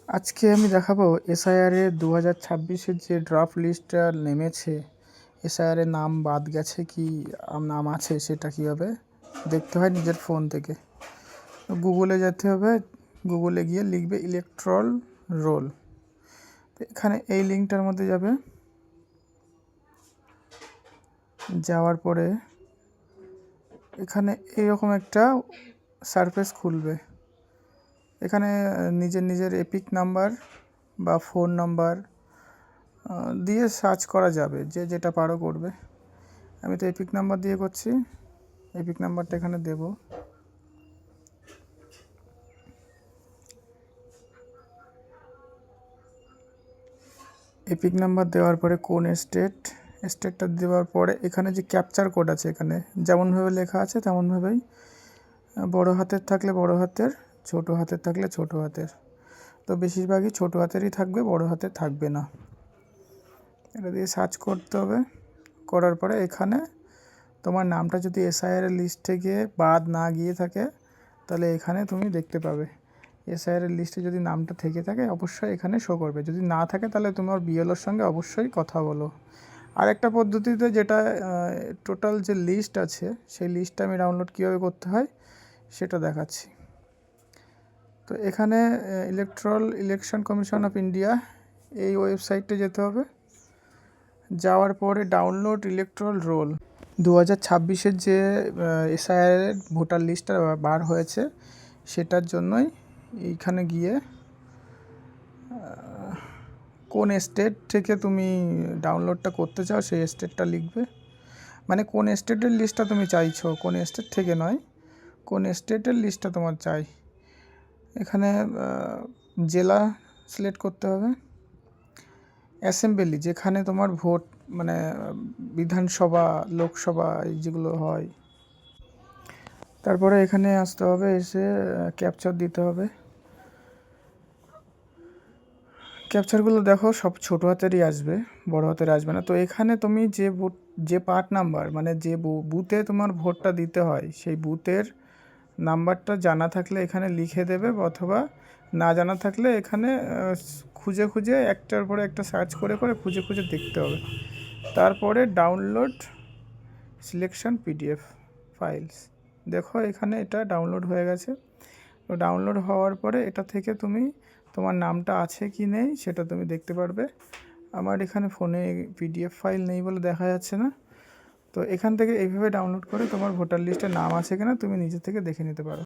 আজকে আমি দেখাবো এসআইআর এর 2026-এর যে ড্রাফট লিস্টটা নেমেছে। এসআইআর এর নাম বাদ গেছে কি নাম আছে সেটা কীভাবে দেখতে হয় নিজের ফোন থেকে। গুগলে যেতে হবে, গুগলে গিয়ে লিখবে ইলেকট্রাল রোল। তো এখানে এই লিঙ্কটার মধ্যে যাবে, যাওয়ার পরে এখানে এইরকম একটা সারফেস খুলবে। এখানে নিজের এপিক নাম্বার বা ফোন নাম্বার দিয়ে সার্চ করা যাবে, যে যেটা পারো করবে। আমি তো এপিক নাম্বার দিয়ে করছি, এপিক নাম্বারটা এখানে দেব। এপিক নাম্বার দেওয়ার পরে কোন স্টেটটা দেওয়ার পরে এখানে যে ক্যাপচার কোড আছে, এখানে যেমনভাবে লেখা আছে তেমনভাবেই বড় হাতের থাকলে বড় হাতের, ছোট হাতের থাকলে ছোট হাতের। তো বেশিরভাগই ছোট হাতেরই থাকবে, বড় হাতের থাকবে না। এটা দিয়ে সার্চ করতে হবে। করার পরে এখানে তোমার নামটা যদি এসআইআর এর লিস্ট থেকে বাদ না গিয়ে থাকে তাহলে এখানে তুমি দেখতে পাবে। এসআইআর এর লিস্টে যদি নামটা থেকে থাকে অবশ্যই এখানে শো করবে, যদি না থাকে তাহলে তোমার বিএলওর সঙ্গে অবশ্যই কথা বলো। আরেকটা পদ্ধতিতে, যেটা টোটাল যে লিস্ট আছে সেই লিস্টটা আমি ডাউনলোড কীভাবে করতে হয় সেটা দেখাচ্ছি। তো এখানে ইলেকশন কমিশন অফ ইন্ডিয়া এই ওয়েবসাইটে যেতে হবে। যাওয়ার পরে ডাউনলোড ইলেকট্রাল রোল 2026-এর যে এসআইআর ভোটার লিস্টটা বার হয়েছে সেটার জন্যই এইখানে গিয়ে কোন স্টেট থেকে তুমি ডাউনলোডটা করতে চাও সেই স্টেটটা লিখবে। মানে কোন স্টেটের লিস্টটা তুমি চাইছো, কোন স্টেট থেকে নয়, কোন স্টেটের লিস্টটা তোমার চাই। এখানে জেলা সিলেক্ট করতে হবে। অ্যাসেম্বলি, যেখানে তোমার ভোট, মানে বিধানসভা, লোকসভা যেগুলো হয়। তারপরে এখানে আসতে হবে, এসে ক্যাপচার দিতে হবে। ক্যাপচারগুলো দেখো সব ছোট হাতেরই আসবে, বড় হাতের আসবে না। তো এখানে তুমি যে পার্ট নাম্বার, মানে যে বুথে তোমার ভোটটা দিতে হয় সেই বুথের নাম্বারটা জানা থাকলে এখানে লিখে দেবে, অথবা না জানা থাকলে এখানে খুঁজে একটার পরে একটা সার্চ করে খুঁজে দেখতে হবে। তারপরে ডাউনলোড সিলেকশন পিডিএফ ফাইলস, দেখো এখানে এটা ডাউনলোড হয়ে গেছে। তো ডাউনলোড হওয়ার পরে এটা থেকে তুমি তোমার নামটা আছে কি নেই সেটা তুমি দেখতে পারবে। আমার এখানে ফোনে পিডিএফ ফাইল নেই বলে দেখা যাচ্ছে না। তো এখান থেকে এইভাবে ডাউনলোড করে তোমার ভোটার লিস্টে নাম আছে কিনা তুমি নিজে থেকে দেখে নিতে পারো।